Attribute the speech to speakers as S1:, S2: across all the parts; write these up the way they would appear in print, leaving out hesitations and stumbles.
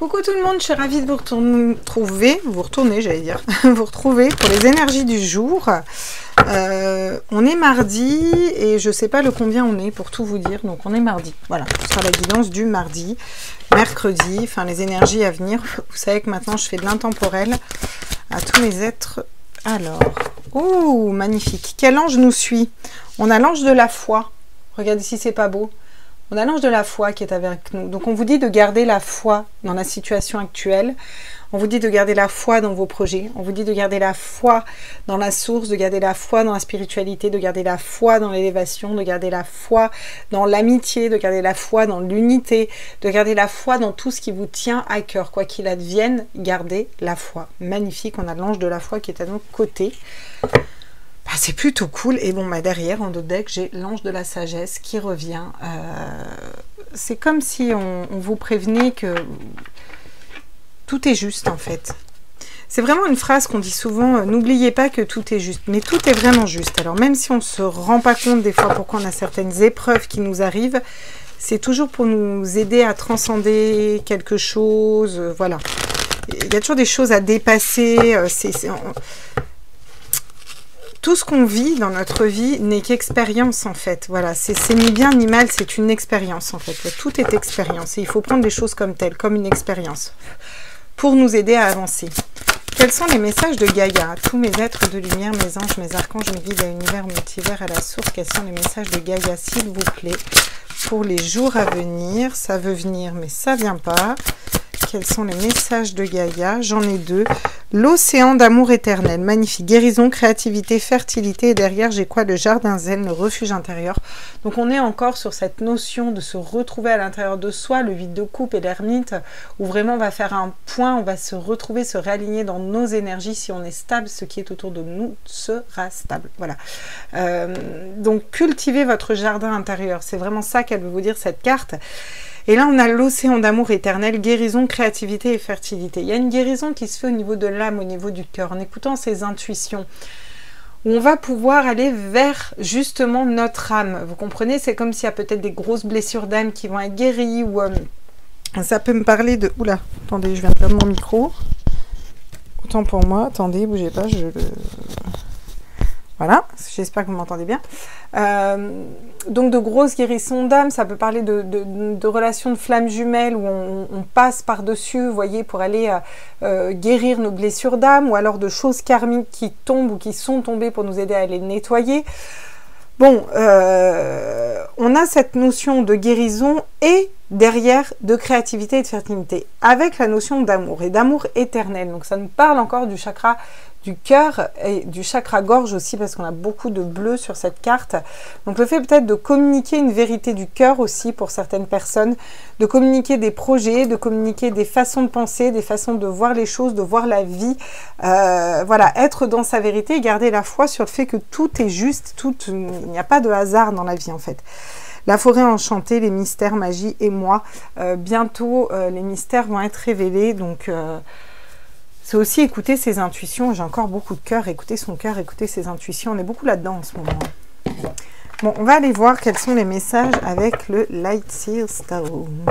S1: Coucou tout le monde, je suis ravie de vous retourner, j'allais dire, vous retrouver pour les énergies du jour. On est mardi et je sais pas le combien on est pour tout vous dire, donc on est mardi. Voilà, ce sera la guidance du mardi, mercredi, enfin les énergies à venir. Vous savez que maintenant je fais de l'intemporel à tous les êtres. Alors, oh magnifique, quel ange nous suit? On a l'ange de la foi, regardez si c'est pas beau. On a l'ange de la foi qui est avec nous. Donc on vous dit de garder la foi dans la situation actuelle. On vous dit de garder la foi dans vos projets. On vous dit de garder la foi dans la source, de garder la foi dans la spiritualité, de garder la foi dans l'élévation, de garder la foi dans l'amitié, de garder la foi dans l'unité, de garder la foi dans tout ce qui vous tient à cœur. Quoi qu'il advienne, gardez la foi. Magnifique, on a l'ange de la foi qui est à nos côtés. Ah, c'est plutôt cool. Et bon, bah derrière, en dos de deck, j'ai l'ange de la sagesse qui revient. C'est comme si on vous prévenait que tout est juste, en fait. C'est vraiment une phrase qu'on dit souvent, n'oubliez pas que tout est juste. Mais tout est vraiment juste. Alors, même si on ne se rend pas compte des fois pourquoi on a certaines épreuves qui nous arrivent, c'est toujours pour nous aider à transcender quelque chose. Voilà. Il y a toujours des choses à dépasser. Tout ce qu'on vit dans notre vie n'est qu'expérience en fait. Voilà, c'est ni bien ni mal, c'est une expérience en fait. Tout est expérience et il faut prendre les choses comme telles, comme une expérience, pour nous aider à avancer. Quels sont les messages de Gaïa? Tous mes êtres de lumière, mes anges, mes archanges, mes guides à l'univers, multivers, à la source, quels sont les messages de Gaïa s'il vous plaît, pour les jours à venir? Ça veut venir mais ça vient pas. Quels sont les messages de Gaïa? J'en ai deux. L'océan d'amour éternel. Magnifique. Guérison, créativité, fertilité. Et derrière, j'ai quoi? Le jardin zen, le refuge intérieur. Donc, on est encore sur cette notion de se retrouver à l'intérieur de soi, le vide de coupe et l'ermite, où vraiment on va faire un point, on va se retrouver, se réaligner dans nos énergies. Si on est stable, ce qui est autour de nous sera stable. Voilà. Donc, cultivez votre jardin intérieur. C'est vraiment ça qu'elle veut vous dire, cette carte. Et là, on a l'océan d'amour éternel, guérison, créativité et fertilité. Il y a une guérison qui se fait au niveau de l'âme, au niveau du cœur, en écoutant ses intuitions, où on va pouvoir aller vers justement notre âme. Vous comprenez? C'est comme s'il y a peut-être des grosses blessures d'âme qui vont être guéries, ou ça peut me parler de... Oula, attendez, je viens de perdre mon micro. Autant pour moi, attendez, bougez pas, Voilà, j'espère que vous m'entendez bien. Donc de grosses guérisons d'âme, ça peut parler de relations de flammes jumelles où on passe par-dessus, vous voyez, pour aller guérir nos blessures d'âme, ou alors de choses karmiques qui tombent ou qui sont tombées pour nous aider à les nettoyer. Bon, on a cette notion de guérison et derrière de créativité et de fertilité, avec la notion d'amour et d'amour éternel. Donc ça nous parle encore du chakra du cœur et du chakra gorge aussi, parce qu'on a beaucoup de bleu sur cette carte. Donc le fait peut-être de communiquer une vérité du cœur aussi pour certaines personnes, de communiquer des projets, de communiquer des façons de penser, des façons de voir les choses, de voir la vie. Voilà, être dans sa vérité et garder la foi sur le fait que tout est juste, il n'y a pas de hasard dans la vie en fait. La forêt enchantée, les mystères, magie et moi. Bientôt, les mystères vont être révélés, donc... c'est aussi écouter ses intuitions. J'ai encore beaucoup de cœur, écouter son cœur, écouter ses intuitions. On est beaucoup là-dedans en ce moment. Bon, on va aller voir quels sont les messages avec le Light Seer Stone.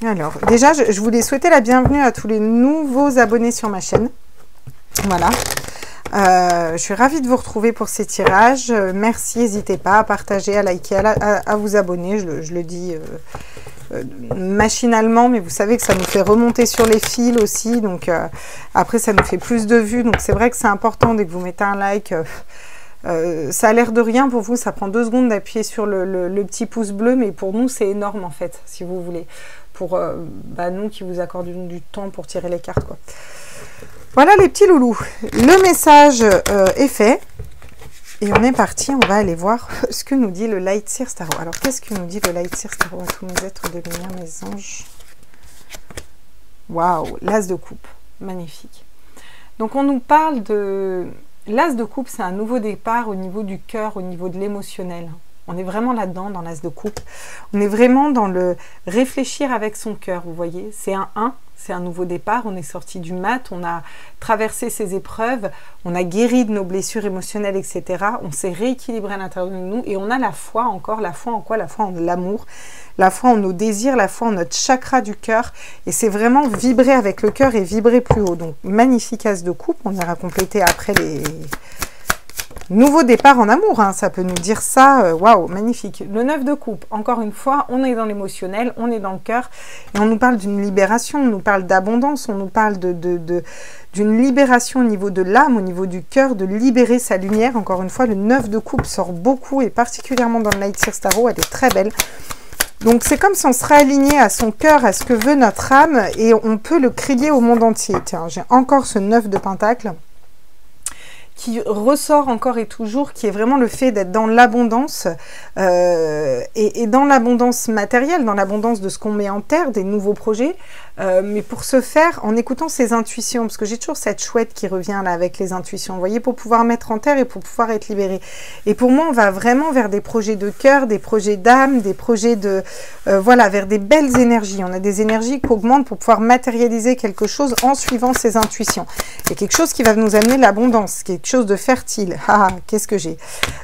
S1: Alors, déjà, je voulais souhaiter la bienvenue à tous les nouveaux abonnés sur ma chaîne. Voilà. Je suis ravie de vous retrouver pour ces tirages. Merci, n'hésitez pas à partager, à liker, à vous abonner. Je le dis... machinalement, mais vous savez que ça nous fait remonter sur les fils aussi, donc après ça nous fait plus de vues, donc c'est vrai que c'est important dès que vous mettez un like. Ça a l'air de rien pour vous, ça prend 2 secondes d'appuyer sur le petit pouce bleu, mais pour nous c'est énorme en fait, si vous voulez, pour nous qui vous accordons du temps pour tirer les cartes quoi. Voilà les petits loulous, le message est fait. Et on est parti, on va aller voir ce que nous dit le Light Seer Tarot. Alors, qu'est-ce que nous dit le Light Seer Tarot à tous mes êtres de lumière, mes anges? Waouh, l'as de coupe, magnifique. Donc, on nous parle de... L'as de coupe, c'est un nouveau départ au niveau du cœur, au niveau de l'émotionnel. On est vraiment là-dedans, dans l'as de coupe. On est vraiment dans le réfléchir avec son cœur, vous voyez. C'est un 1, c'est un nouveau départ. On est sorti du mat, on a traversé ces épreuves, on a guéri de nos blessures émotionnelles, etc. On s'est rééquilibré à l'intérieur de nous et on a la foi encore. La foi en quoi? La foi en l'amour, la foi en nos désirs, la foi en notre chakra du cœur. Et c'est vraiment vibrer avec le cœur et vibrer plus haut. Donc, magnifique as de coupe. On ira compléter après les... nouveau départ en amour, hein, ça peut nous dire ça, waouh, magnifique. Le 9 de coupe, encore une fois, on est dans l'émotionnel, on est dans le cœur, et on nous parle d'une libération, on nous parle d'abondance, on nous parle d'une libération au niveau de l'âme, au niveau du cœur, de libérer sa lumière. Encore une fois, le 9 de coupe sort beaucoup, et particulièrement dans le Light Seers Tarot, elle est très belle. Donc c'est comme si on serait aligné à son cœur, à ce que veut notre âme, et on peut le crier au monde entier. Tiens, j'ai encore ce 9 de pentacle qui ressort encore et toujours, qui est vraiment le fait d'être dans l'abondance, et dans l'abondance matérielle, dans l'abondance de ce qu'on met en terre, des nouveaux projets, mais pour ce faire, en écoutant ses intuitions, parce que j'ai toujours cette chouette qui revient là avec les intuitions, vous voyez, pour pouvoir mettre en terre et pour pouvoir être libéré. Et pour moi, on va vraiment vers des projets de cœur, des projets d'âme, des projets de... voilà, vers des belles énergies. On a des énergies qui augmentent pour pouvoir matérialiser quelque chose en suivant ses intuitions. Et quelque chose qui va nous amener l'abondance, quelque chose de fertile. Ah, qu'est-ce que j'ai?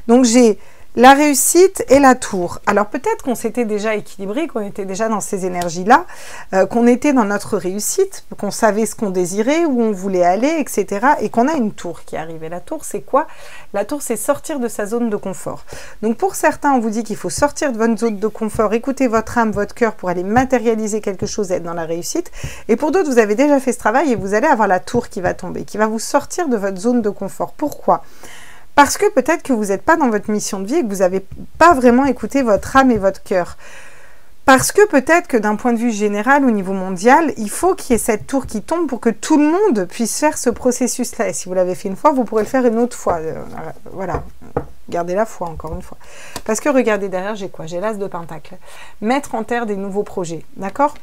S1: Donc j'ai la réussite et la tour. Alors peut-être qu'on s'était déjà équilibré, qu'on était déjà dans ces énergies-là, qu'on était dans notre réussite, qu'on savait ce qu'on désirait, où on voulait aller, etc. Et qu'on a une tour qui arrive. Et la tour, c'est quoi? La tour, c'est sortir de sa zone de confort. Donc pour certains, on vous dit qu'il faut sortir de votre zone de confort, écouter votre âme, votre cœur pour aller matérialiser quelque chose et être dans la réussite. Et pour d'autres, vous avez déjà fait ce travail et vous allez avoir la tour qui va tomber, qui va vous sortir de votre zone de confort. Pourquoi? Parce que peut-être que vous n'êtes pas dans votre mission de vie et que vous n'avez pas vraiment écouté votre âme et votre cœur. Parce que peut-être que d'un point de vue général, au niveau mondial, il faut qu'il y ait cette tour qui tombe pour que tout le monde puisse faire ce processus-là. Et si vous l'avez fait une fois, vous pourrez le faire une autre fois. Voilà, gardez la foi encore une fois. Parce que regardez derrière, j'ai quoi? J'ai l'as de pentacle. Mettre en terre des nouveaux projets, d'accord?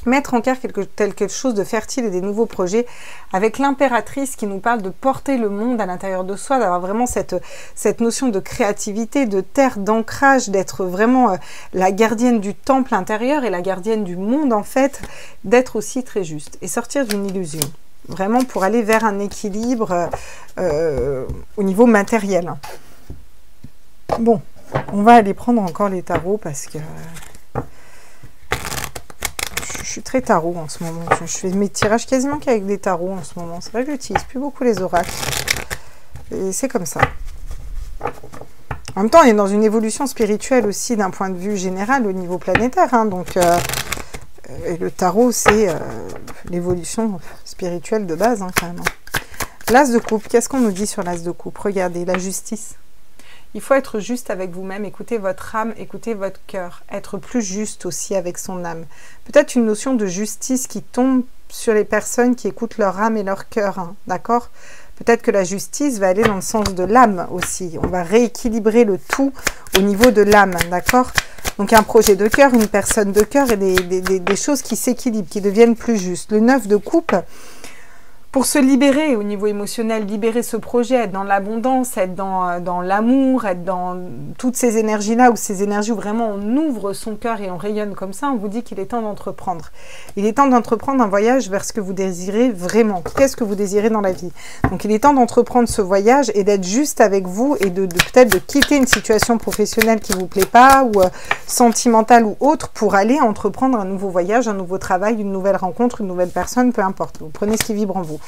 S1: Mettre en terre quelque chose de fertile et des nouveaux projets, avec l'impératrice qui nous parle de porter le monde à l'intérieur de soi, d'avoir vraiment cette notion de créativité, de terre, d'ancrage, d'être vraiment la gardienne du temple intérieur et la gardienne du monde en fait, d'être aussi très juste et sortir d'une illusion. Vraiment pour aller vers un équilibre au niveau matériel. Bon, on va aller prendre encore les tarots parce que... Je suis très tarot en ce moment. Je fais mes tirages quasiment qu'avec des tarots en ce moment. C'est vrai que j'utilise plus beaucoup les oracles. Et c'est comme ça. En même temps, on est dans une évolution spirituelle aussi d'un point de vue général au niveau planétaire. Hein, donc, et le tarot, c'est l'évolution spirituelle de base, hein, quand même. L'as de coupe, qu'est-ce qu'on nous dit sur l'as de coupe? Regardez, la justice. Il faut être juste avec vous-même, écoutez votre âme, écoutez votre cœur, être plus juste aussi avec son âme. Peut-être une notion de justice qui tombe sur les personnes qui écoutent leur âme et leur cœur, hein, d'accord? Peut-être que la justice va aller dans le sens de l'âme aussi. On va rééquilibrer le tout au niveau de l'âme, d'accord? Donc un projet de cœur, une personne de cœur et des choses qui s'équilibrent, qui deviennent plus justes. Le 9 de coupe... Pour se libérer au niveau émotionnel, libérer ce projet, être dans l'abondance, être dans l'amour, être dans toutes ces énergies-là, ou ces énergies où vraiment on ouvre son cœur et on rayonne comme ça, on vous dit qu'il est temps d'entreprendre. Il est temps d'entreprendre un voyage vers ce que vous désirez vraiment. Qu'est-ce que vous désirez dans la vie? Donc il est temps d'entreprendre ce voyage et d'être juste avec vous et de peut-être de quitter une situation professionnelle qui ne vous plaît pas ou sentimentale ou autre pour aller entreprendre un nouveau voyage, un nouveau travail, une nouvelle rencontre, une nouvelle personne, peu importe. Vous prenez ce qui vibre en vous.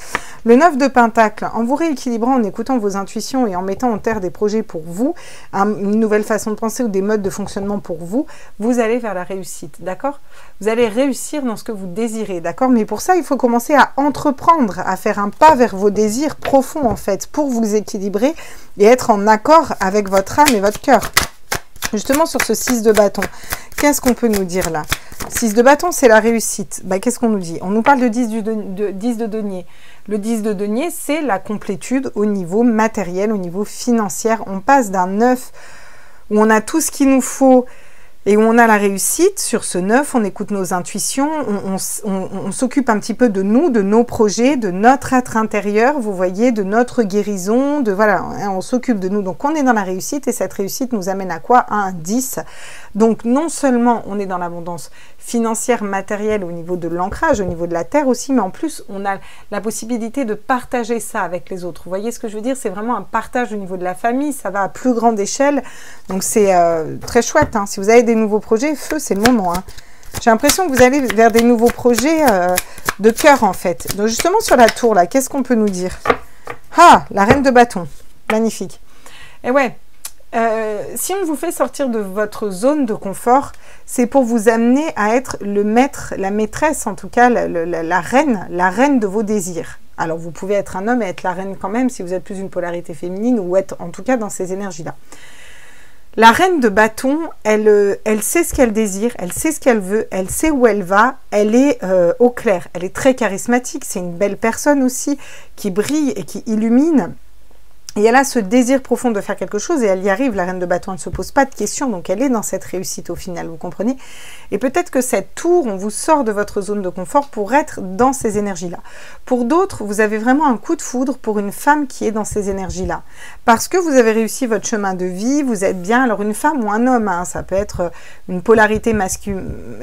S1: Le 9 de pentacle, en vous rééquilibrant, en écoutant vos intuitions et en mettant en terre des projets pour vous, une nouvelle façon de penser ou des modes de fonctionnement pour vous, vous allez vers la réussite, d'accord? Vous allez réussir dans ce que vous désirez, d'accord? Mais pour ça, il faut commencer à entreprendre, à faire un pas vers vos désirs profonds, en fait, pour vous équilibrer et être en accord avec votre âme et votre cœur. Justement, sur ce 6 de bâton, qu'est-ce qu'on peut nous dire là? 6 de bâton, c'est la réussite. Bah, qu'est-ce qu'on nous dit? On nous parle de 10 de denier. Le 10 de denier, c'est la complétude au niveau matériel, au niveau financier. On passe d'un 9 où on a tout ce qu'il nous faut, et où on a la réussite. Sur ce 9, on écoute nos intuitions, on s'occupe un petit peu de nous, de nos projets, de notre être intérieur, vous voyez, de notre guérison, voilà, hein, on s'occupe de nous. Donc on est dans la réussite, et cette réussite nous amène à quoi? À un 10. Donc non seulement on est dans l'abondance financière, matérielle, au niveau de l'ancrage, au niveau de la terre aussi, mais en plus on a la possibilité de partager ça avec les autres. Vous voyez ce que je veux dire? C'est vraiment un partage au niveau de la famille, ça va à plus grande échelle, donc c'est très chouette, hein. Si vous avez des nouveaux projets, feu, c'est le moment, hein. J'ai l'impression que vous allez vers des nouveaux projets de cœur en fait. Donc justement sur la tour là, qu'est-ce qu'on peut nous dire? Ah, la reine de bâton, magnifique. Et ouais, si on vous fait sortir de votre zone de confort, c'est pour vous amener à être le maître, la maîtresse en tout cas, la reine de vos désirs. Alors vous pouvez être un homme et être la reine quand même si vous êtes plus une polarité féminine, ou être en tout cas dans ces énergies-là. La reine de bâton, elle sait ce qu'elle désire, elle sait ce qu'elle veut, elle sait où elle va, elle est au clair, elle est très charismatique, c'est une belle personne aussi, qui brille et qui illumine. Et elle a ce désir profond de faire quelque chose, et elle y arrive, la reine de bâton, elle ne se pose pas de questions, donc elle est dans cette réussite au final, vous comprenez? Et peut-être que cette tour, on vous sort de votre zone de confort pour être dans ces énergies-là. Pour d'autres, vous avez vraiment un coup de foudre pour une femme qui est dans ces énergies-là. Parce que vous avez réussi votre chemin de vie, vous êtes bien, alors une femme ou un homme, hein, ça peut être une polarité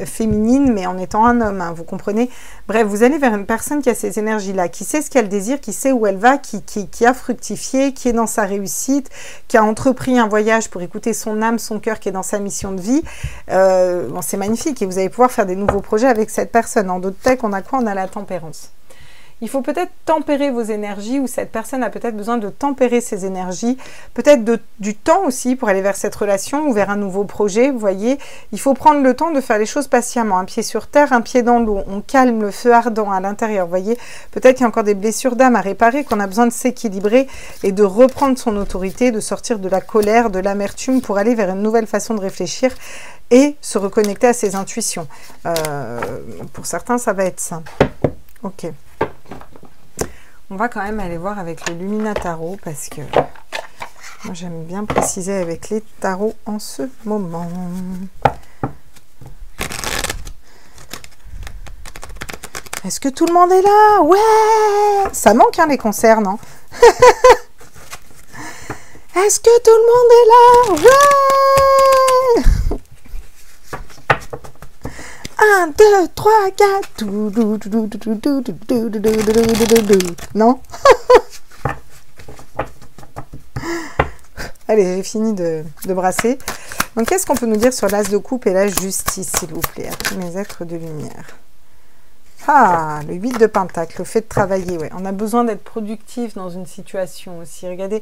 S1: féminine, mais en étant un homme, hein, vous comprenez? Bref, vous allez vers une personne qui a ces énergies-là, qui sait ce qu'elle désire, qui sait où elle va, qui a fructifié, qui est dans sa réussite, qui a entrepris un voyage pour écouter son âme, son cœur, qui est dans sa mission de vie. Bon, c'est magnifique, et vous allez pouvoir faire des nouveaux projets avec cette personne. En d'autres textes, on a quoi? On a la tempérance. Il faut peut-être tempérer vos énergies, ou cette personne a peut-être besoin de tempérer ses énergies, peut-être du temps aussi pour aller vers cette relation ou vers un nouveau projet, vous voyez. Il faut prendre le temps de faire les choses patiemment, un pied sur terre, un pied dans l'eau, on calme le feu ardent à l'intérieur, vous voyez. Peut-être qu'il y a encore des blessures d'âme à réparer, qu'on a besoin de s'équilibrer et de reprendre son autorité, de sortir de la colère, de l'amertume pour aller vers une nouvelle façon de réfléchir et se reconnecter à ses intuitions. Pour certains, ça va être ça. Ok. On va quand même aller voir avec le Lumina Tarot, parce que moi j'aime bien préciser avec les tarots en ce moment. Est-ce que tout le monde est là? Ouais! Ça manque, hein, les concerts, non? Est-ce que tout le monde est là? Ouais! 1, 2, 3, 4. Non? Allez, j'ai fini de brasser. Donc, qu'est-ce qu'on peut nous dire sur l'As de coupe et la justice, s'il vous plaît, à tous mes êtres de lumière? Ah, le 8 de pentacle, le fait de travailler. Ouais. On a besoin d'être productif dans une situation aussi. Regardez,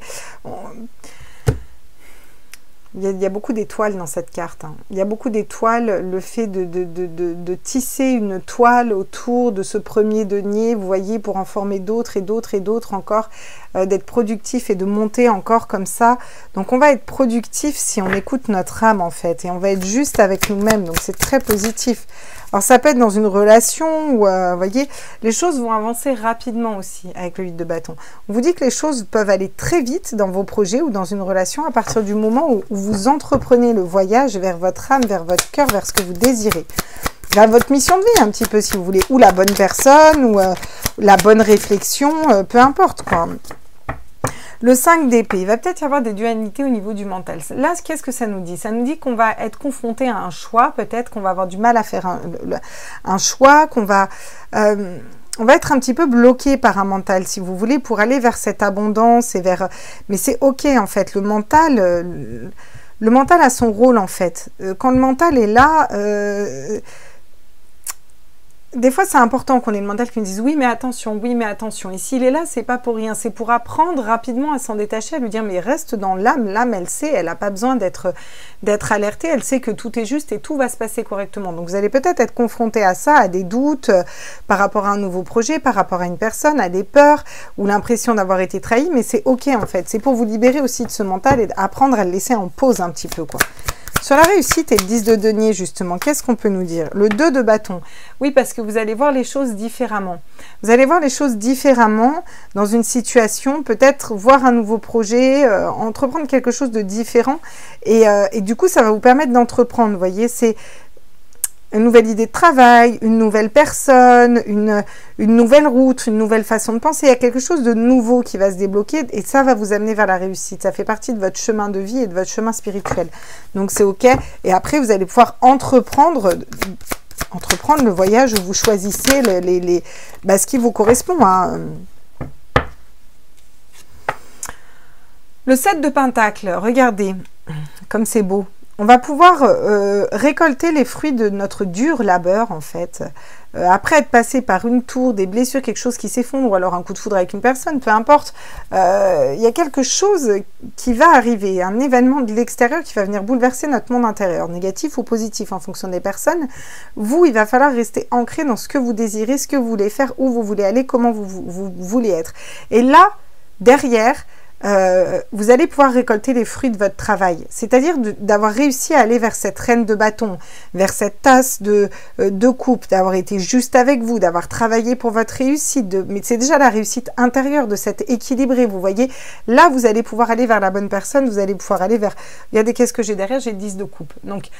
S1: il y a beaucoup d'étoiles dans cette carte, hein. Il y a beaucoup d'étoiles, le fait de tisser une toile autour de ce premier denier, vous voyez, pour en former d'autres et d'autres et d'autres encore, d'être productif et de monter encore comme ça. Donc on va être productif si on écoute notre âme en fait, et on va être juste avec nous-mêmes, donc c'est très positif. Alors ça peut être dans une relation où, vous voyez, les choses vont avancer rapidement aussi avec le 8 de bâton. On vous dit que les choses peuvent aller très vite dans vos projets ou dans une relation à partir du moment où vous entreprenez le voyage vers votre âme, vers votre cœur, vers ce que vous désirez. Vers votre mission de vie un petit peu si vous voulez, ou la bonne personne, ou la bonne réflexion, peu importe quoi. Le 5 d'épée, il va peut-être y avoir des dualités au niveau du mental. Là, qu'est-ce que ça nous dit? Ça nous dit qu'on va être confronté à un choix, peut-être qu'on va avoir du mal à faire un choix, qu'on va... on va être un petit peu bloqué par un mental, si vous voulez, pour aller vers cette abondance et vers... Mais c'est ok, en fait. Le mental a son rôle, en fait. Quand le mental est là... Des fois, c'est important qu'on ait le mental qui nous dise oui, mais attention, oui, mais attention. Et s'il est là, c'est pas pour rien. C'est pour apprendre rapidement à s'en détacher, à lui dire mais reste dans l'âme. L'âme, elle sait, elle n'a pas besoin d'être alertée. Elle sait que tout est juste et tout va se passer correctement. Donc, vous allez peut-être être confronté à ça, à des doutes par rapport à un nouveau projet, par rapport à une personne, à des peurs ou l'impression d'avoir été trahi. Mais c'est ok en fait. C'est pour vous libérer aussi de ce mental et apprendre à le laisser en pause un petit peu quoi. Sur la réussite et le 10 de denier, justement, qu'est-ce qu'on peut nous dire? Le 2 de bâton. Oui, parce que vous allez voir les choses différemment. Vous allez voir les choses différemment dans une situation, peut-être voir un nouveau projet, entreprendre quelque chose de différent. Et du coup, ça va vous permettre d'entreprendre. Vous voyez, c'est une nouvelle idée de travail, une nouvelle personne, une nouvelle route, une nouvelle façon de penser. Il y a quelque chose de nouveau qui va se débloquer et ça va vous amener vers la réussite. Ça fait partie de votre chemin de vie et de votre chemin spirituel. Donc, c'est OK. Et après, vous allez pouvoir entreprendre le voyage où vous choisissez ce qui vous correspond. Hein. Le 7 de Pentacle, regardez comme c'est beau. On va pouvoir récolter les fruits de notre dur labeur, en fait. Après être passé par une tour, des blessures, quelque chose qui s'effondre, ou alors un coup de foudre avec une personne, peu importe. Il y a quelque chose qui va arriver, un événement de l'extérieur qui va venir bouleverser notre monde intérieur, négatif ou positif en fonction des personnes. Vous, il va falloir rester ancré dans ce que vous désirez, ce que vous voulez faire, où vous voulez aller, comment vous voulez être. Et là, derrière... vous allez pouvoir récolter les fruits de votre travail, c'est-à-dire d'avoir réussi à aller vers cette reine de bâton, vers cette tasse de coupe, d'avoir été juste avec vous, d'avoir travaillé pour votre réussite, mais c'est déjà la réussite intérieure de cet équilibré, vous voyez, là vous allez pouvoir aller vers la bonne personne, vous allez pouvoir aller vers, regardez qu'est-ce que j'ai derrière, j'ai 10 de coupe, donc,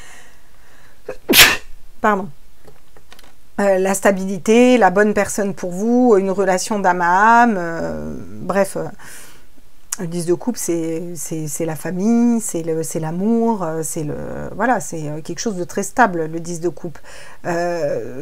S1: pardon, la stabilité, la bonne personne pour vous, une relation d'âme à âme, bref, le 10 de coupe, c'est la famille, c'est l'amour, c'est quelque chose de très stable, le 10 de coupe,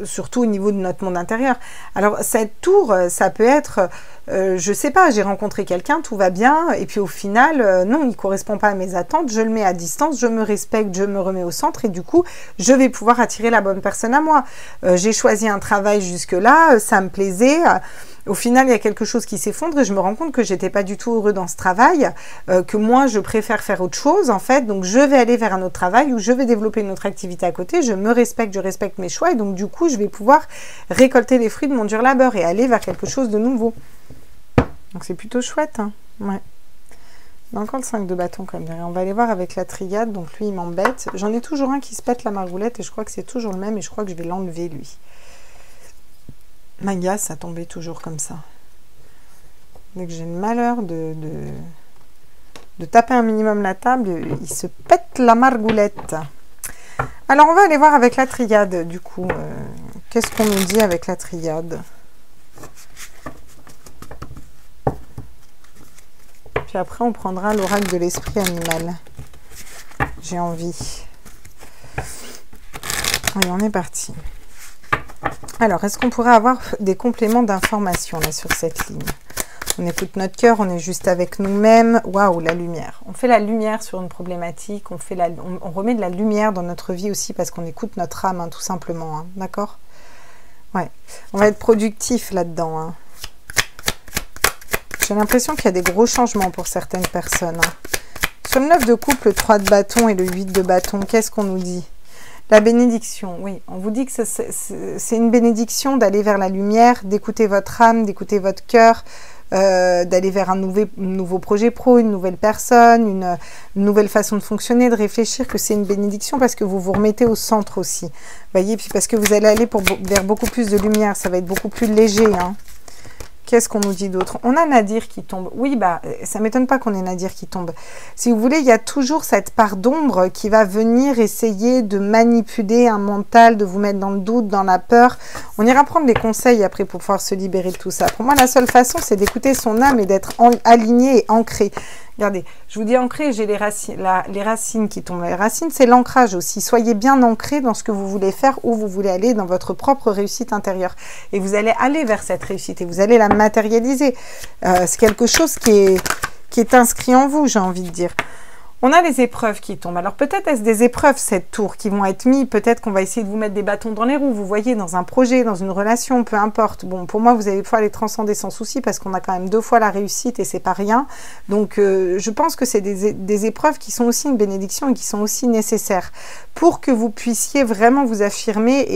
S1: surtout au niveau de notre monde intérieur. Alors, cette tour, ça peut être, je sais pas, j'ai rencontré quelqu'un, tout va bien, et puis au final, non, il ne correspond pas à mes attentes, je le mets à distance, je me respecte, je me remets au centre, et du coup, je vais pouvoir attirer la bonne personne à moi. J'ai choisi un travail jusque-là, ça me plaisait. Au final, il y a quelque chose qui s'effondre et je me rends compte que j'étais pas du tout heureux dans ce travail, que moi, je préfère faire autre chose, en fait. Donc, je vais aller vers un autre travail où je vais développer une autre activité à côté. Je me respecte, je respecte mes choix et donc, du coup, je vais pouvoir récolter les fruits de mon dur labeur et aller vers quelque chose de nouveau. Donc, c'est plutôt chouette, hein. Ouais. Il y a encore le 5 de bâton comme derrière. On va aller voir avec la triade. Donc, lui, il m'embête. J'en ai toujours un qui se pète la margoulette et je crois que c'est toujours le même et je crois que je vais l'enlever, lui. M'agace, ça tombait toujours comme ça. Dès que j'ai le malheur de taper un minimum la table, il se pète la margoulette. Alors, on va aller voir avec la triade, du coup. Qu'est-ce qu'on nous dit avec la triade? Puis après, on prendra l'oracle de l'esprit animal. J'ai envie. Allez, on est parti. Alors, est-ce qu'on pourrait avoir des compléments d'information là sur cette ligne? On écoute notre cœur, on est juste avec nous-mêmes. Waouh, la lumière. On fait la lumière sur une problématique, on remet de la lumière dans notre vie aussi parce qu'on écoute notre âme, hein, tout simplement. Hein, d'accord? Ouais. On va être productif là-dedans. Hein. J'ai l'impression qu'il y a des gros changements pour certaines personnes. Hein. Sur le 9 de coupe, le 3 de bâton et le 8 de bâton, qu'est-ce qu'on nous dit? La bénédiction, oui. On vous dit que c'est une bénédiction d'aller vers la lumière, d'écouter votre âme, d'écouter votre cœur, d'aller vers un nouveau projet pro, une nouvelle personne, une nouvelle façon de fonctionner, de réfléchir, que c'est une bénédiction parce que vous vous remettez au centre aussi. Vous voyez, puis parce que vous allez aller vers beaucoup plus de lumière, ça va être beaucoup plus léger, hein. Qu'est-ce qu'on nous dit d'autre? On a Nadir qui tombe. Oui, bah, ça m'étonne pas qu'on ait Nadir qui tombe. Si vous voulez, il y a toujours cette part d'ombre qui va venir essayer de manipuler un mental, de vous mettre dans le doute, dans la peur. On ira prendre les conseils après pour pouvoir se libérer de tout ça. Pour moi, la seule façon, c'est d'écouter son âme et d'être aligné et ancré. Regardez, je vous dis ancré, j'ai les racines qui tombent. Les racines, c'est l'ancrage aussi. Soyez bien ancré dans ce que vous voulez faire, où vous voulez aller, dans votre propre réussite intérieure. Et vous allez aller vers cette réussite et vous allez la matérialiser. C'est quelque chose qui est inscrit en vous, j'ai envie de dire. On a les épreuves qui tombent. Alors peut-être est-ce des épreuves cette tour qui vont être mises. Peut-être qu'on va essayer de vous mettre des bâtons dans les roues. Vous voyez, dans un projet, dans une relation, peu importe. Bon, pour moi, vous allez pouvoir les transcender sans souci parce qu'on a quand même 2 fois la réussite et c'est pas rien. Donc, je pense que c'est des épreuves qui sont aussi une bénédiction et qui sont aussi nécessaires pour que vous puissiez vraiment vous affirmer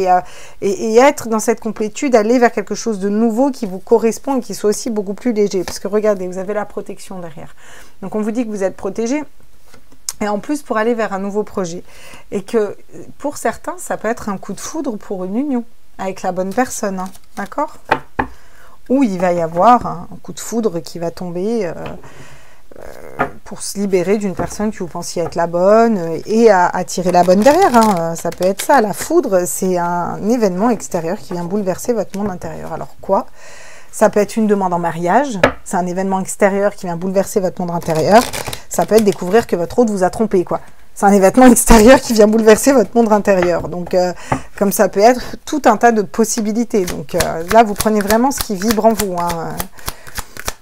S1: et être dans cette complétude, aller vers quelque chose de nouveau qui vous correspond et qui soit aussi beaucoup plus léger. Parce que regardez, vous avez la protection derrière. Donc, on vous dit que vous êtes protégé. Et en plus pour aller vers un nouveau projet. Et que pour certains, ça peut être un coup de foudre pour une union avec la bonne personne, hein, d'accord? Ou il va y avoir un coup de foudre qui va tomber pour se libérer d'une personne que vous pensiez être la bonne et attirer la bonne derrière. Hein. Ça peut être ça. La foudre, c'est un événement extérieur qui vient bouleverser votre monde intérieur. Alors quoi? Ça peut être une demande en mariage, c'est un événement extérieur qui vient bouleverser votre monde intérieur. Ça peut être découvrir que votre autre vous a trompé, quoi. C'est un événement extérieur qui vient bouleverser votre monde intérieur. Donc, comme ça peut être tout un tas de possibilités. Donc là, vous prenez vraiment ce qui vibre en vous. Hein.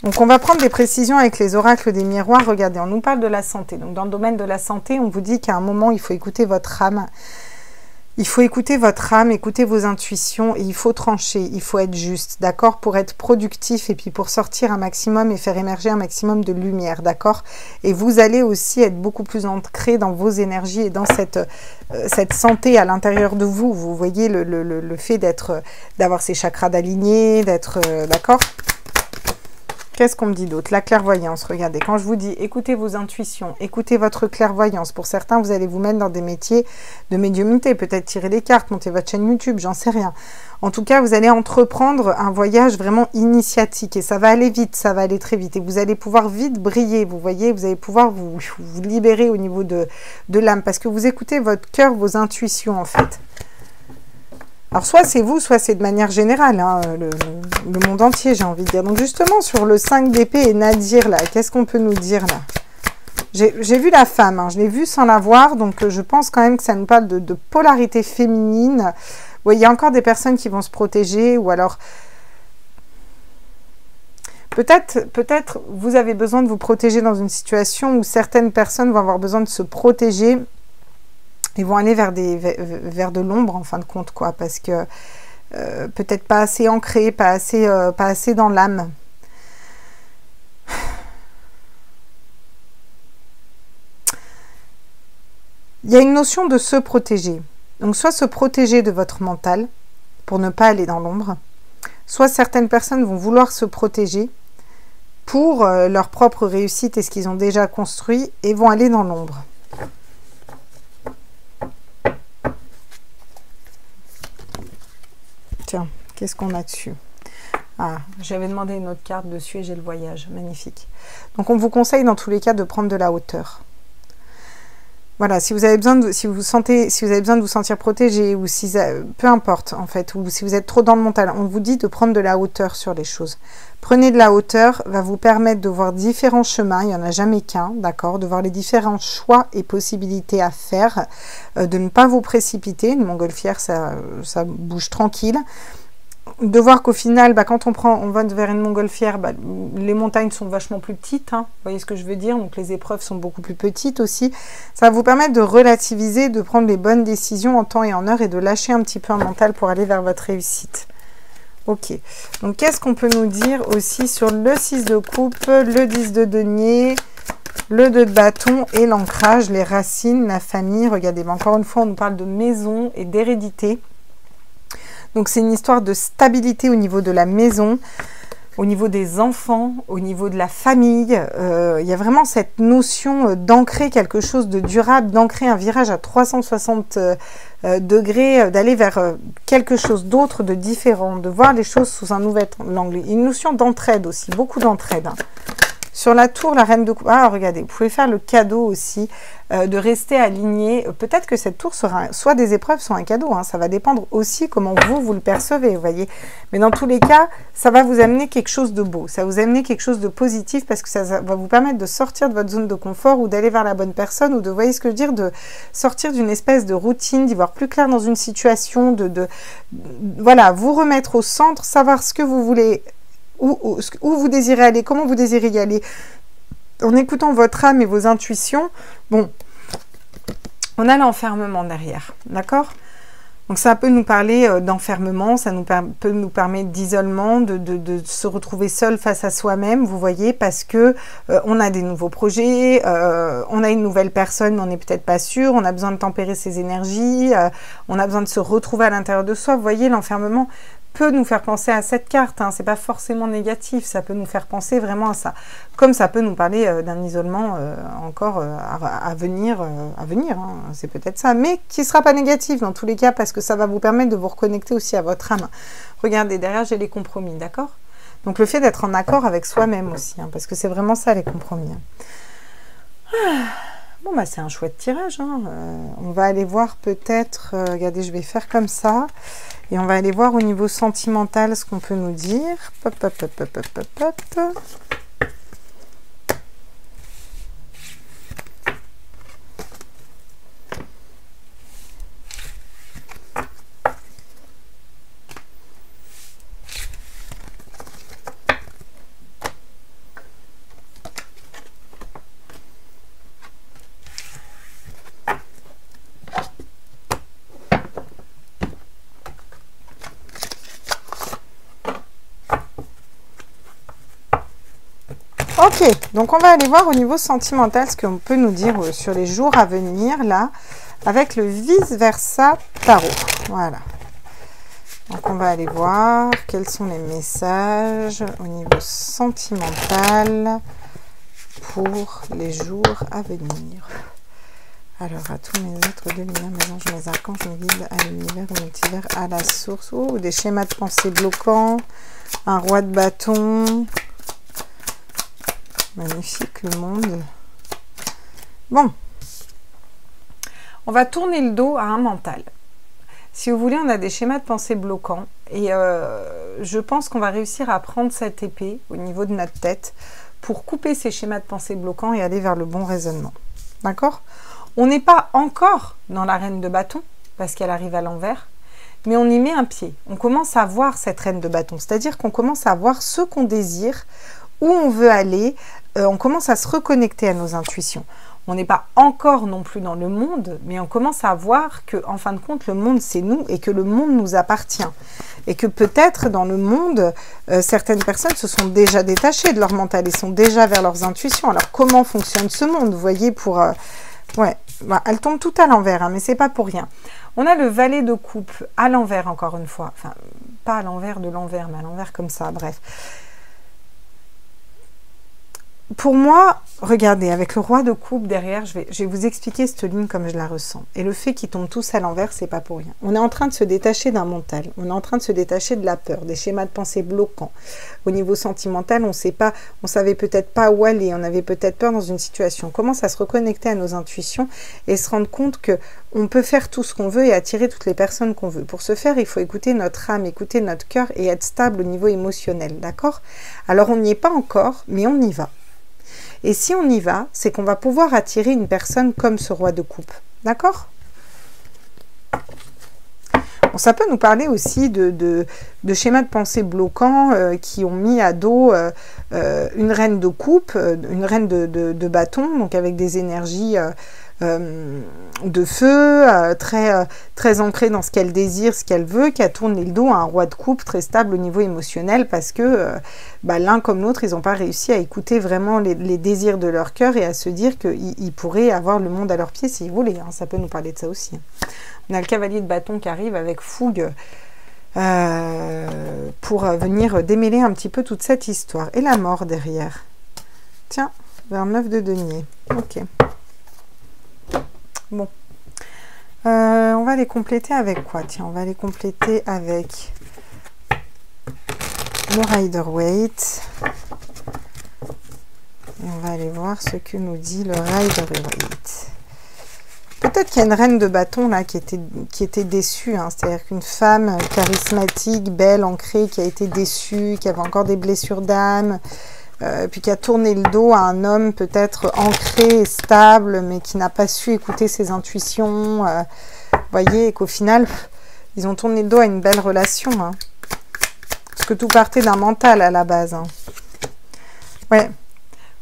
S1: Donc, on va prendre des précisions avec les oracles des miroirs. Regardez, on nous parle de la santé. Donc, dans le domaine de la santé, on vous dit qu'à un moment, il faut écouter votre âme. Il faut écouter votre âme, écouter vos intuitions et il faut trancher, il faut être juste, d'accord, pour être productif et puis pour sortir un maximum et faire émerger un maximum de lumière, d'accord. Et vous allez aussi être beaucoup plus ancré dans vos énergies et dans cette santé à l'intérieur de vous. Vous voyez le fait d'avoir ces chakras alignés, d'être, d'accord. Qu'est-ce qu'on me dit d'autre? La clairvoyance, regardez. Quand je vous dis écoutez vos intuitions, écoutez votre clairvoyance. Pour certains, vous allez vous mettre dans des métiers de médiumnité, peut-être tirer des cartes, monter votre chaîne YouTube, j'en sais rien. En tout cas, vous allez entreprendre un voyage vraiment initiatique et ça va aller vite, ça va aller très vite. Et vous allez pouvoir vite briller, vous voyez, vous allez pouvoir vous libérer au niveau de l'âme parce que vous écoutez votre cœur, vos intuitions en fait. Alors, soit c'est vous, soit c'est de manière générale, hein, le monde entier, j'ai envie de dire. Donc, justement, sur le 5 d'épée et Nadir, là, qu'est-ce qu'on peut nous dire, là? J'ai vu la femme, hein, je l'ai vue sans la voir, donc je pense quand même que ça nous parle de polarité féminine. Ouais, il y a encore des personnes qui vont se protéger, ou alors... Peut-être vous avez besoin de vous protéger dans une situation où certaines personnes vont avoir besoin de se protéger. Ils vont aller vers de l'ombre en fin de compte, quoi, parce que peut-être pas assez ancré, pas assez dans l'âme. Il y a une notion de se protéger. Donc, soit se protéger de votre mental pour ne pas aller dans l'ombre, soit certaines personnes vont vouloir se protéger pour leur propre réussite et ce qu'ils ont déjà construit et vont aller dans l'ombre. Tiens, qu'est-ce qu'on a dessus? Ah, j'avais demandé une autre carte dessus et j'ai le voyage. Magnifique. Donc, on vous conseille dans tous les cas de prendre de la hauteur. Voilà, si vous avez besoin de, si vous avez besoin de vous sentir protégé ou si peu importe en fait, ou si vous êtes trop dans le mental, on vous dit de prendre de la hauteur sur les choses. Prenez de la hauteur, va vous permettre de voir différents chemins, il n'y en a jamais qu'un, d'accord, de voir les différents choix et possibilités à faire, de ne pas vous précipiter. Une montgolfière, ça bouge tranquille. De voir qu'au final, quand on va vers une montgolfière, les montagnes sont vachement plus petites, hein, vous voyez ce que je veux dire, donc les épreuves sont beaucoup plus petites aussi. Ça va vous permettre de relativiser, de prendre les bonnes décisions en temps et en heure et de lâcher un petit peu un mental pour aller vers votre réussite. Ok, donc qu'est-ce qu'on peut nous dire aussi sur le 6 de coupe, le 10 de denier, le 2 de bâton et l'ancrage, les racines, la famille. Regardez, encore une fois, on nous parle de maison et d'hérédité. Donc, c'est une histoire de stabilité au niveau de la maison, au niveau des enfants, au niveau de la famille. Il y a vraiment cette notion d'ancrer quelque chose de durable, d'ancrer un virage à 360 degrés, d'aller vers quelque chose d'autre, de différent, de voir les choses sous un nouvel angle. Une notion d'entraide aussi, beaucoup d'entraide. Hein. Sur la tour, la reine de coupe. Ah, regardez, vous pouvez faire le cadeau aussi de rester aligné. Peut-être que cette tour sera soit des épreuves, soit un cadeau. Hein. Ça va dépendre aussi comment vous le percevez, vous voyez. Mais dans tous les cas, ça va vous amener quelque chose de beau. Ça va vous amener quelque chose de positif parce que ça va vous permettre de sortir de votre zone de confort ou d'aller vers la bonne personne ou de, vous voyez ce que je veux dire, de sortir d'une espèce de routine, d'y voir plus clair dans une situation, voilà, vous remettre au centre, savoir ce que vous voulez, où vous désirez aller, comment vous désirez y aller, en écoutant votre âme et vos intuitions. Bon, on a l'enfermement derrière, d'accord? Donc ça peut nous parler d'enfermement, ça peut nous permettre d'isolement, de se retrouver seul face à soi-même, vous voyez, parce que on a des nouveaux projets, on a une nouvelle personne, mais on n'est peut-être pas sûr, on a besoin de tempérer ses énergies, on a besoin de se retrouver à l'intérieur de soi, vous voyez, l'enfermement peut nous faire penser à cette carte, hein. C'est pas forcément négatif, ça peut nous faire penser vraiment à ça. Comme ça peut nous parler d'un isolement encore à venir, hein. C'est peut-être ça, mais qui sera pas négatif dans tous les cas, parce que ça va vous permettre de vous reconnecter aussi à votre âme. Regardez, derrière j'ai les compromis, d'accord? Donc le fait d'être en accord avec soi-même aussi, hein, parce que c'est vraiment ça les compromis. Bon, bah c'est un chouette tirage, hein. On va aller voir peut-être, regardez, je vais faire comme ça, et on va aller voir au niveau sentimental ce qu'on peut nous dire. Pop, pop, pop, pop, pop, pop, pop. Ok, donc on va aller voir au niveau sentimental ce qu'on peut nous dire sur les jours à venir, là, avec le vice-versa tarot. Voilà. Donc on va aller voir quels sont les messages au niveau sentimental pour les jours à venir. Alors, à tous mes êtres de lumière, mes anges, mes archanges, mes guides, à l'univers, au multivers, à la source. Oh, des schémas de pensée bloquants, un roi de bâton. Magnifique, le monde. Bon. On va tourner le dos à un mental. Si vous voulez, on a des schémas de pensée bloquants. Et je pense qu'on va réussir à prendre cette épée au niveau de notre tête pour couper ces schémas de pensée bloquants et aller vers le bon raisonnement. D'accord? On n'est pas encore dans la reine de bâton, parce qu'elle arrive à l'envers, mais on y met un pied. On commence à voir cette reine de bâton. C'est-à-dire qu'on commence à voir ce qu'on désire, où on veut aller, on commence à se reconnecter à nos intuitions. On n'est pas encore non plus dans le monde, mais on commence à voir que, en fin de compte, le monde, c'est nous et que le monde nous appartient. Et que peut-être dans le monde, certaines personnes se sont déjà détachées de leur mental et sont déjà vers leurs intuitions. Alors, comment fonctionne ce monde? Vous voyez, pour... ouais, bah, elle tombe tout à l'envers, hein, mais c'est pas pour rien. On a le valet de coupe à l'envers, encore une fois. Enfin, pas à l'envers de l'envers, mais à l'envers comme ça, bref. Pour moi, regardez, avec le roi de coupe derrière, je vais vous expliquer cette ligne comme je la ressens. Et le fait qu'ils tombent tous à l'envers, c'est pas pour rien. On est en train de se détacher d'un mental. On est en train de se détacher de la peur, des schémas de pensée bloquants. Au niveau sentimental, on savait peut-être pas où aller. On avait peut-être peur dans une situation. On commence à se reconnecter à nos intuitions et se rendre compte que on peut faire tout ce qu'on veut et attirer toutes les personnes qu'on veut. Pour ce faire, il faut écouter notre âme, écouter notre cœur et être stable au niveau émotionnel. D'accord? Alors, on n'y est pas encore, mais on y va. Et si on y va, c'est qu'on va pouvoir attirer une personne comme ce roi de coupe. D'accord? Bon, ça peut nous parler aussi de schémas de pensée bloquants qui ont mis à dos une reine de coupe, une reine de bâton, donc avec des énergies de feu, très ancrée dans ce qu'elle désire, ce qu'elle veut, qui a tourné le dos à un roi de coupe très stable au niveau émotionnel parce que l'un comme l'autre, ils n'ont pas réussi à écouter vraiment les désirs de leur cœur et à se dire qu'ils pourraient avoir le monde à leurs pieds s'ils voulaient. Hein. Ça peut nous parler de ça aussi. On a le cavalier de bâton qui arrive avec fougue pour venir démêler un petit peu toute cette histoire. Et la mort derrière. Tiens, vers 9 de denier. Ok. Bon, on va les compléter avec quoi? Tiens, on va les compléter avec le Rider-Waite. Et on va aller voir ce que nous dit le Rider-Waite. Peut-être qu'il y a une reine de bâton là qui était déçue. Hein, c'est-à-dire qu'une femme charismatique, belle, ancrée, qui a été déçue, qui avait encore des blessures d'âme. Puis qui a tourné le dos à un homme peut-être ancré et stable, mais qui n'a pas su écouter ses intuitions. Vous voyez, et qu'au final, ils ont tourné le dos à une belle relation. Hein. Parce que tout partait d'un mental à la base. Hein. Ouais,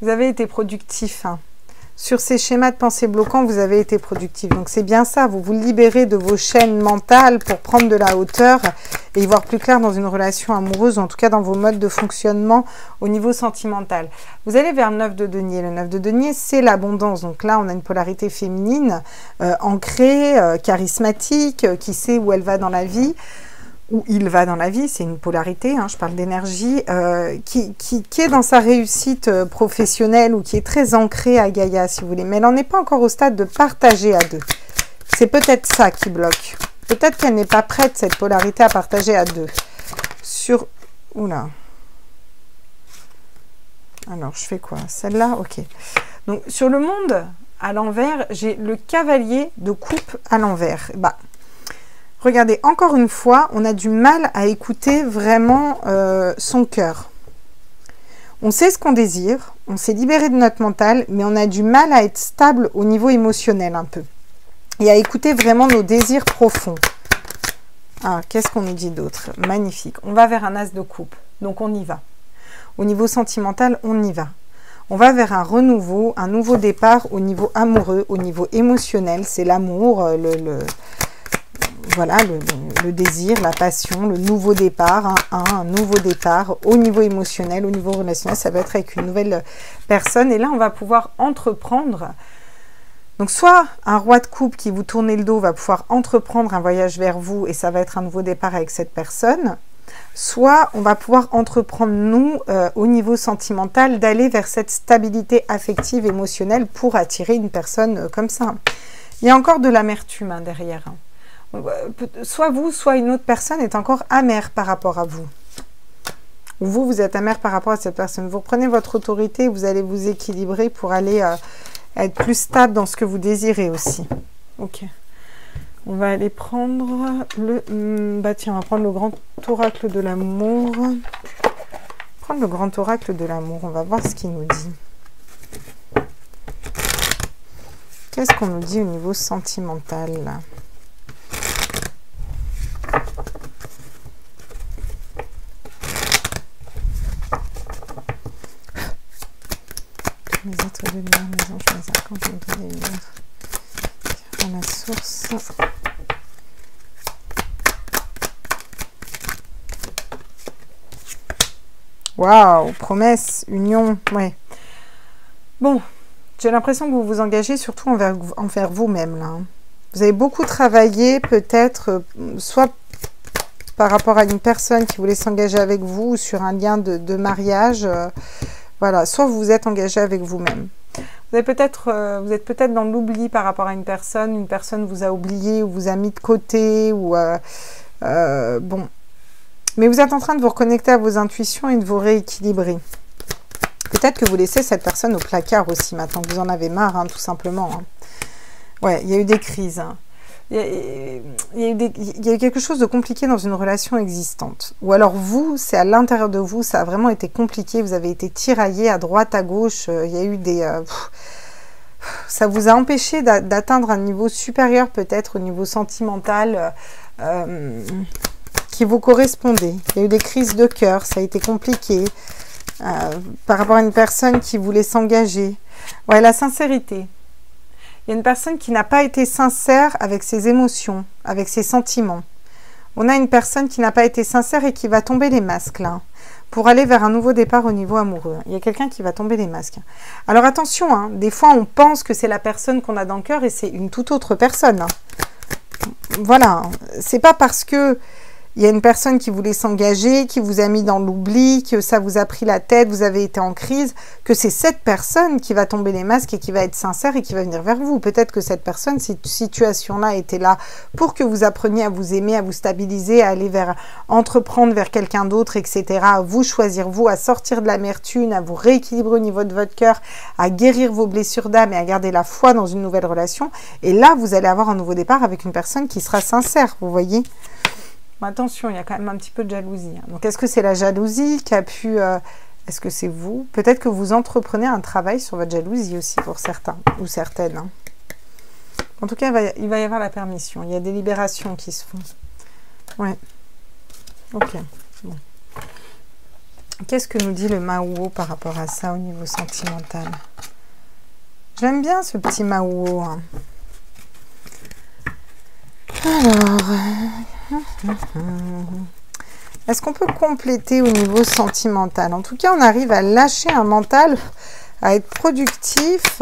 S1: vous avez été productif. Hein. Sur ces schémas de pensée bloquants, vous avez été productif. Donc c'est bien ça, vous vous libérez de vos chaînes mentales pour prendre de la hauteur et y voir plus clair dans une relation amoureuse, ou en tout cas dans vos modes de fonctionnement au niveau sentimental. Vous allez vers le 9 de denier. Le 9 de denier, c'est l'abondance. Donc là, on a une polarité féminine, ancrée, charismatique, qui sait où elle va dans la vie. où il va dans la vie, c'est une polarité, hein, je parle d'énergie, qui est dans sa réussite professionnelle ou qui est très ancrée à Gaïa, si vous voulez. Mais elle n'en est pas encore au stade de partager à deux. C'est peut-être ça qui bloque. Peut-être qu'elle n'est pas prête, cette polarité, à partager à deux. Sur... Oula. Alors, je fais quoi? Celle-là? Ok. Donc, sur le monde à l'envers, j'ai le cavalier de coupe à l'envers. Bah, regardez, encore une fois, on a du mal à écouter vraiment son cœur. On sait ce qu'on désire, on s'est libéré de notre mental, mais on a du mal à être stable au niveau émotionnel un peu. Et à écouter vraiment nos désirs profonds. Ah, qu'est-ce qu'on nous dit d'autre? Magnifique. On va vers un as de coupe, donc on y va. Au niveau sentimental, on y va. On va vers un renouveau, un nouveau départ au niveau amoureux, au niveau émotionnel. C'est l'amour, voilà, le désir, la passion, le nouveau départ, un nouveau départ au niveau émotionnel, au niveau relationnel. Ça va être avec une nouvelle personne. Et là, on va pouvoir entreprendre. Donc, soit un roi de coupe qui vous tourne le dos va pouvoir entreprendre un voyage vers vous et ça va être un nouveau départ avec cette personne. Soit on va pouvoir entreprendre, nous, au niveau sentimental, d'aller vers cette stabilité affective, émotionnelle pour attirer une personne comme ça. Il y a encore de l'amertume hein, derrière. Soit vous, soit une autre personne est encore amère par rapport à vous. Ou vous, vous êtes amère par rapport à cette personne. Vous reprenez votre autorité, vous allez vous équilibrer pour aller être plus stable dans ce que vous désirez aussi. Ok. On va aller prendre le... Bah tiens, on va prendre le grand oracle de l'amour. Prendre le grand oracle de l'amour. On va voir ce qu'il nous dit. Qu'est-ce qu'on nous dit au niveau sentimental là? Les êtres de lumière, les anges, les archanges, les donner une lumière. À la source. Waouh, promesse, union, ouais. Bon, j'ai l'impression que vous vous engagez surtout envers vous-même, là. Vous avez beaucoup travaillé, peut-être, soit par rapport à une personne qui voulait s'engager avec vous, ou sur un lien de mariage, voilà, soit vous vous êtes engagé avec vous-même. Vous êtes peut-être dans l'oubli par rapport à une personne vous a oublié ou vous a mis de côté, ou bon. Mais vous êtes en train de vous reconnecter à vos intuitions et de vous rééquilibrer. Peut-être que vous laissez cette personne au placard aussi, maintenant que vous en avez marre, hein, tout simplement. Hein. Ouais, il y a eu des crises. Hein. Il y a eu quelque chose de compliqué dans une relation existante. Ou alors vous, c'est à l'intérieur de vous, ça a vraiment été compliqué, vous avez été tiraillé à droite, à gauche, il y a eu des... ça vous a empêché d'atteindre un niveau supérieur peut-être au niveau sentimental qui vous correspondait. Il y a eu des crises de cœur, ça a été compliqué par rapport à une personne qui voulait s'engager. Ouais, la sincérité. Il y a une personne qui n'a pas été sincère avec ses émotions, avec ses sentiments. On a une personne qui n'a pas été sincère et qui va tomber les masques, là, pour aller vers un nouveau départ au niveau amoureux. Il y a quelqu'un qui va tomber les masques. Alors attention, hein, des fois on pense que c'est la personne qu'on a dans le cœur et c'est une toute autre personne. Hein. Voilà, c'est pas parce que il y a une personne qui voulait s'engager, qui vous a mis dans l'oubli, que ça vous a pris la tête, vous avez été en crise, que c'est cette personne qui va tomber les masques et qui va être sincère et qui va venir vers vous. Peut-être que cette personne, cette situation-là était là pour que vous appreniez à vous aimer, à vous stabiliser, à aller vers, entreprendre vers quelqu'un d'autre, etc. À vous choisir, vous, à sortir de l'amertume, à vous rééquilibrer au niveau de votre cœur, à guérir vos blessures d'âme et à garder la foi dans une nouvelle relation. Et là, vous allez avoir un nouveau départ avec une personne qui sera sincère, vous voyez. Attention, il y a quand même un petit peu de jalousie. Donc, est-ce que c'est la jalousie qui a pu... est-ce que c'est vous? Peut-être que vous entreprenez un travail sur votre jalousie aussi pour certains ou certaines. Hein. En tout cas, il va y avoir la permission. Il y a des libérations qui se font. Ouais. Ok. Bon. Qu'est-ce que nous dit le Maouo par rapport à ça au niveau sentimental? J'aime bien ce petit Maouo. Hein. Alors... est-ce qu'on peut compléter au niveau sentimental? En tout cas, on arrive à lâcher un mental, à être productif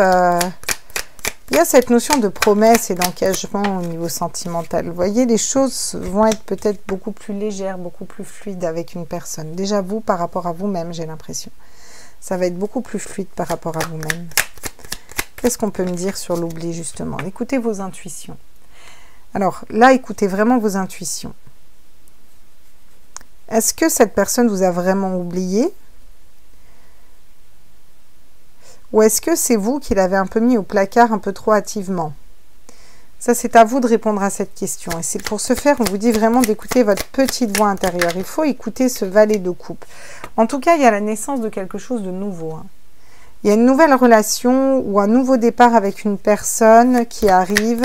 S1: Il y a cette notion de promesse et d'engagement au niveau sentimental. Vous voyez, les choses vont être peut-être beaucoup plus légères, beaucoup plus fluides avec une personne. Déjà vous, par rapport à vous-même, j'ai l'impression. Ça va être beaucoup plus fluide par rapport à vous-même. Qu'est-ce qu'on peut me dire sur l'oubli, justement? Écoutez vos intuitions. Alors, là, écoutez vraiment vos intuitions. Est-ce que cette personne vous a vraiment oublié? Ou est-ce que c'est vous qui l'avez un peu mis au placard un peu trop hâtivement? Ça, c'est à vous de répondre à cette question. Et c'est pour ce faire, on vous dit vraiment d'écouter votre petite voix intérieure. Il faut écouter ce valet de coupe. En tout cas, il y a la naissance de quelque chose de nouveau. Hein. Il y a une nouvelle relation ou un nouveau départ avec une personne qui arrive.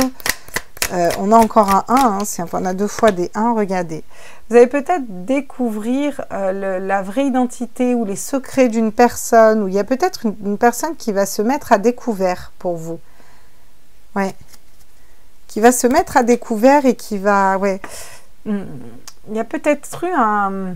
S1: On a encore un 1, hein, on a 2 fois des 1, regardez. Vous allez peut-être découvrir la vraie identité ou les secrets d'une personne, ou il y a peut-être une personne qui va se mettre à découvert pour vous. Ouais. Qui va se mettre à découvert et qui va... Ouais. Il y a peut-être eu un...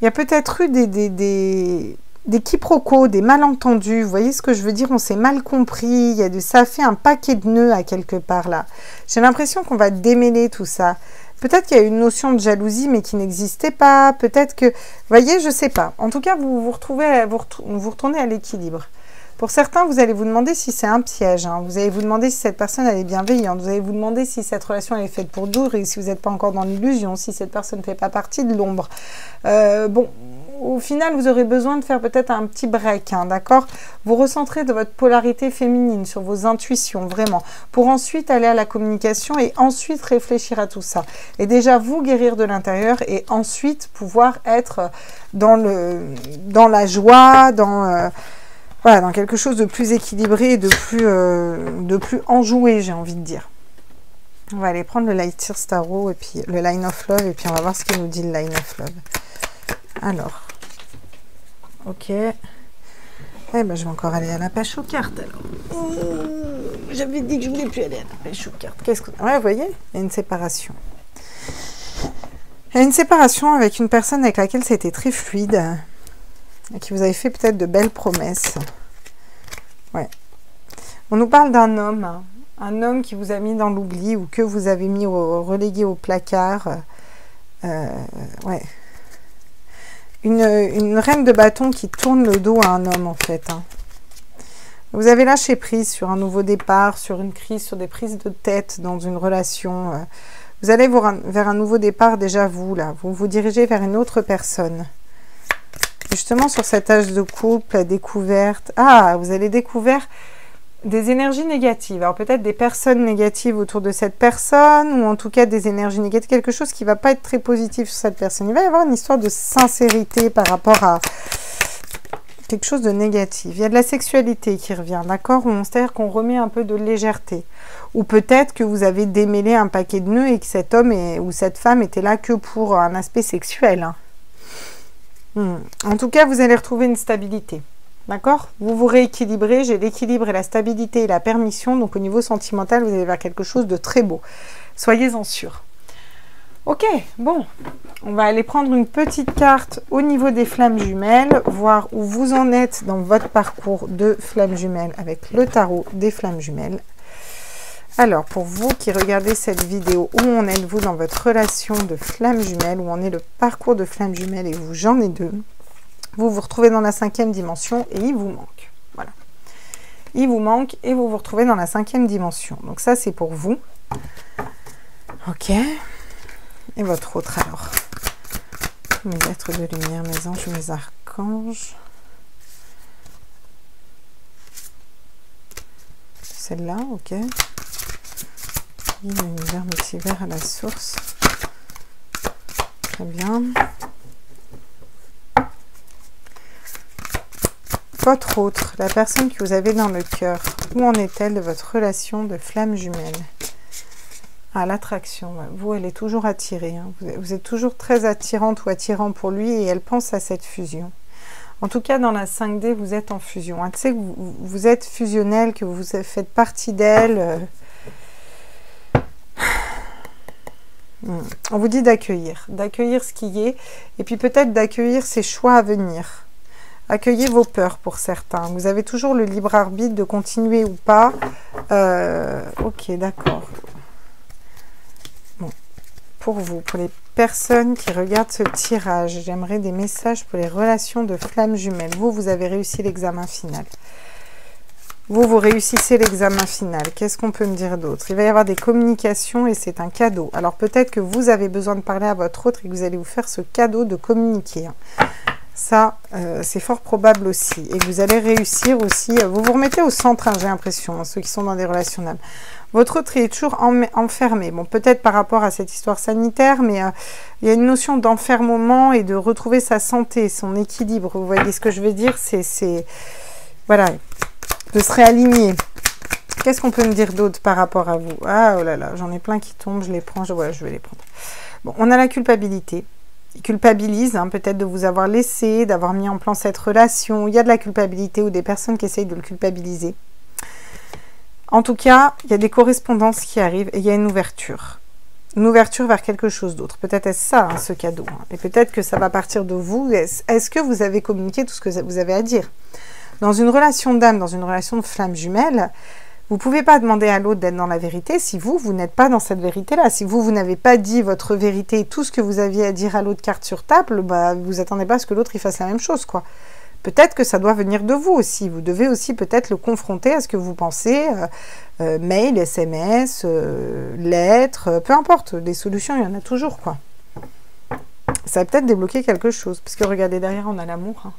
S1: Il y a peut-être eu des quiproquos, des malentendus, vous voyez ce que je veux dire? On s'est mal compris, ça fait un paquet de nœuds à quelque part là. J'ai l'impression qu'on va démêler tout ça. Peut-être qu'il y a une notion de jalousie mais qui n'existait pas, peut-être que... Vous voyez, je sais pas. En tout cas, vous retournez à l'équilibre. Pour certains, vous allez vous demander si c'est un piège. Hein. Vous allez vous demander si cette personne elle est bienveillante. Vous allez vous demander si cette relation elle est faite pour durer, si vous n'êtes pas encore dans l'illusion, si cette personne ne fait pas partie de l'ombre. Bon... Au final, vous aurez besoin de faire peut-être un petit break, hein, d'accord? Vous recentrez de votre polarité féminine, sur vos intuitions, vraiment, pour ensuite aller à la communication et ensuite réfléchir à tout ça. Et déjà, vous guérir de l'intérieur et ensuite pouvoir être dans la joie, voilà, dans quelque chose de plus équilibré et de plus enjoué, j'ai envie de dire. On va aller prendre le Light Year Tarot et puis le Line of Love et puis on va voir ce qu'il nous dit le Line of Love. Alors, ok. Eh ben, je vais encore aller à la pêche aux cartes, alors. J'avais dit que je voulais plus aller à la pêche aux cartes. Qu'est-ce que... Ouais, vous voyez, il y a une séparation. Il y a une séparation avec une personne avec laquelle c'était très fluide. Et qui vous avait fait peut-être de belles promesses. Ouais. On nous parle d'un homme. Hein. Un homme qui vous a mis dans l'oubli ou que vous avez mis relégué au placard. Ouais. Une reine de bâton qui tourne le dos à un homme, en fait. Hein. Vous avez lâché prise sur un nouveau départ, sur une crise, sur des prises de tête dans une relation. Vous allez vers un nouveau départ, déjà vous, là. Vous vous dirigez vers une autre personne. Justement, sur cet âge de couple, la découverte. Ah, vous allez découvrir des énergies négatives. Alors peut-être des personnes négatives autour de cette personne, ou en tout cas des énergies négatives, quelque chose qui ne va pas être très positif sur cette personne. Il va y avoir une histoire de sincérité par rapport à quelque chose de négatif. Il y a de la sexualité qui revient, d'accord? C'est-à-dire qu'on remet un peu de légèreté. Ou peut-être que vous avez démêlé un paquet de nœuds et que cet homme ou cette femme était là que pour un aspect sexuel. Hein. En tout cas, vous allez retrouver une stabilité. D'accord? Vous vous rééquilibrez, j'ai l'équilibre et la stabilité et la permission. Donc au niveau sentimental, vous allez vers quelque chose de très beau. Soyez-en sûrs. Ok, bon. On va aller prendre une petite carte au niveau des flammes jumelles, voir où vous en êtes dans votre parcours de flammes jumelles avec le tarot des flammes jumelles. Alors, pour vous qui regardez cette vidéo, où en êtes-vous dans votre relation de flammes jumelles? Où en est le parcours de flammes jumelles? Et vous, j'en ai 2. Vous vous retrouvez dans la 5e dimension et il vous manque. Voilà. Il vous manque et vous vous retrouvez dans la 5e dimension. Donc ça, c'est pour vous. Ok. Et votre autre alors? Mes êtres de lumière, mes anges, mes archanges. Celle-là, ok. L'univers multivers à la source. Très bien. Votre autre, la personne que vous avez dans le cœur, où en est-elle de votre relation de flamme jumelle? Ah, l'attraction, vous, elle est toujours attirée. Hein. Vous êtes toujours très attirante ou attirant pour lui et elle pense à cette fusion. En tout cas, dans la 5D, vous êtes en fusion. Elle sait que vous êtes fusionnel, que vous faites partie d'elle. On vous dit d'accueillir ce qui est, et puis peut-être d'accueillir ses choix à venir. Accueillez vos peurs pour certains. Vous avez toujours le libre arbitre de continuer ou pas. Ok, d'accord. Bon, pour vous, pour les personnes qui regardent ce tirage, j'aimerais des messages pour les relations de flammes jumelles. Vous, vous avez réussi l'examen final. Vous réussissez l'examen final. Qu'est-ce qu'on peut me dire d'autre? Il va y avoir des communications et c'est un cadeau. Alors peut-être que vous avez besoin de parler à votre autre et que vous allez vous faire ce cadeau de communiquer. Ça, c'est fort probable aussi. Et vous allez réussir aussi. Vous vous remettez au centre, hein, j'ai l'impression, ceux qui sont dans des relationnels. Votre autre est toujours enfermé. Bon, peut-être par rapport à cette histoire sanitaire, mais il y a une notion d'enfermement et de retrouver sa santé, son équilibre. Vous voyez ce que je veux dire? C'est voilà, de se réaligner. Qu'est-ce qu'on peut me dire d'autre par rapport à vous? Ah, oh là là, j'en ai plein qui tombent, je les prends. Voilà, je vais les prendre. Bon, on a la culpabilité. Il culpabilise, hein, peut-être de vous avoir laissé, d'avoir mis en plan cette relation. Il y a de la culpabilité ou des personnes qui essayent de le culpabiliser. En tout cas, il y a des correspondances qui arrivent et il y a une ouverture. Une ouverture vers quelque chose d'autre. Peut-être est-ce ça, hein, ce cadeau. Hein. Et peut-être que ça va partir de vous. Est-ce que vous avez communiqué tout ce que vous avez à dire? Dans une relation d'âme, dans une relation de flamme jumelle, vous ne pouvez pas demander à l'autre d'être dans la vérité si vous n'êtes pas dans cette vérité-là. Si vous n'avez pas dit votre vérité, tout ce que vous aviez à dire à l'autre carte sur table, bah, vous attendez pas à ce que l'autre fasse la même chose, quoi. Peut-être que ça doit venir de vous aussi. Vous devez aussi peut-être le confronter à ce que vous pensez. Mail, SMS, lettres, peu importe. Des solutions, il y en a toujours, quoi. Ça va peut-être débloquer quelque chose. Parce que regardez, derrière, on a l'amour, hein.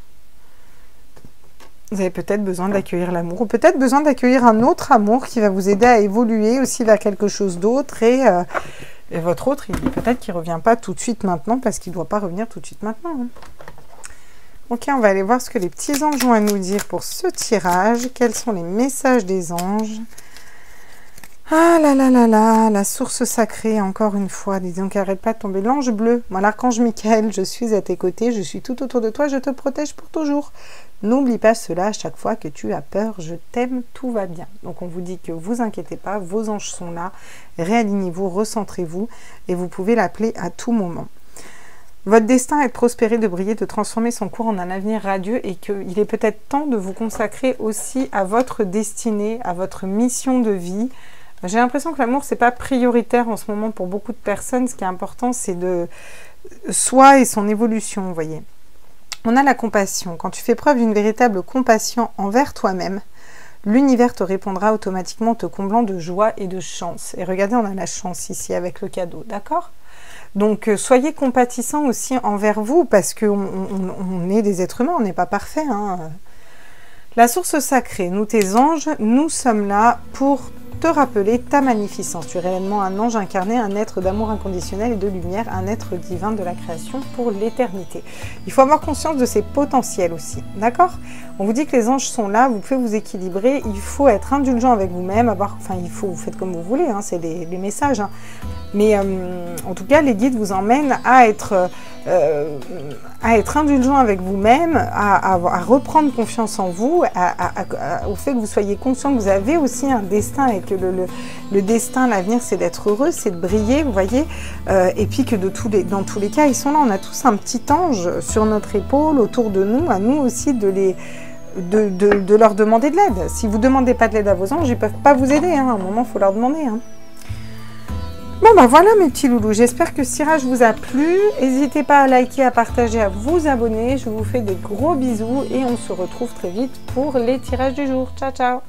S1: Vous avez peut-être besoin d'accueillir l'amour, ou peut-être besoin d'accueillir un autre amour qui va vous aider à évoluer aussi vers quelque chose d'autre. Et votre autre, peut-être qu'il ne revient pas tout de suite maintenant, parce qu'il ne doit pas revenir tout de suite maintenant. Hein. Ok, on va aller voir ce que les petits anges ont à nous dire pour ce tirage. Quels sont les messages des anges? Ah là là là là, la source sacrée, encore une fois. Dis donc, arrête pas de tomber. L'ange bleu, moi l'archange Michael, je suis à tes côtés, je suis tout autour de toi, je te protège pour toujours. N'oublie pas cela à chaque fois que tu as peur, je t'aime, tout va bien. Donc on vous dit que vous inquiétez pas, vos anges sont là, réalignez-vous, recentrez-vous et vous pouvez l'appeler à tout moment. Votre destin est de prospérer, de briller, de transformer son cours en un avenir radieux et qu'il est peut-être temps de vous consacrer aussi à votre destinée, à votre mission de vie. J'ai l'impression que l'amour, c'est pas prioritaire en ce moment pour beaucoup de personnes. Ce qui est important, c'est de soi et son évolution, vous voyez. On a la compassion. Quand tu fais preuve d'une véritable compassion envers toi-même, l'univers te répondra automatiquement, te comblant de joie et de chance. Et regardez, on a la chance ici avec le cadeau, d'accord? Donc, soyez compatissants aussi envers vous, parce qu'on est des êtres humains, on n'est pas parfaits. Hein. La source sacrée, nous tes anges, nous sommes là pour te rappeler ta magnificence. Tu es réellement un ange incarné, un être d'amour inconditionnel et de lumière, un être divin de la création pour l'éternité. Il faut avoir conscience de ses potentiels aussi, d'accord? On vous dit que les anges sont là, vous pouvez vous équilibrer, il faut être indulgent avec vous-même, vous faites comme vous voulez, hein, c'est les messages, hein. Mais en tout cas, les guides vous emmènent à être indulgent avec vous-même, à reprendre confiance en vous, au fait que vous soyez conscient que vous avez aussi un destin et que le destin, l'avenir, c'est d'être heureux, c'est de briller, vous voyez, et puis que dans tous les cas, ils sont là. On a tous un petit ange sur notre épaule, autour de nous, à nous aussi de leur demander de l'aide. Si vous ne demandez pas de l'aide à vos anges, ils ne peuvent pas vous aider. Hein. À un moment, il faut leur demander. Hein. Bon, bah voilà mes petits loulous. J'espère que ce tirage vous a plu. N'hésitez pas à liker, à partager, à vous abonner. Je vous fais des gros bisous et on se retrouve très vite pour les tirages du jour. Ciao, ciao!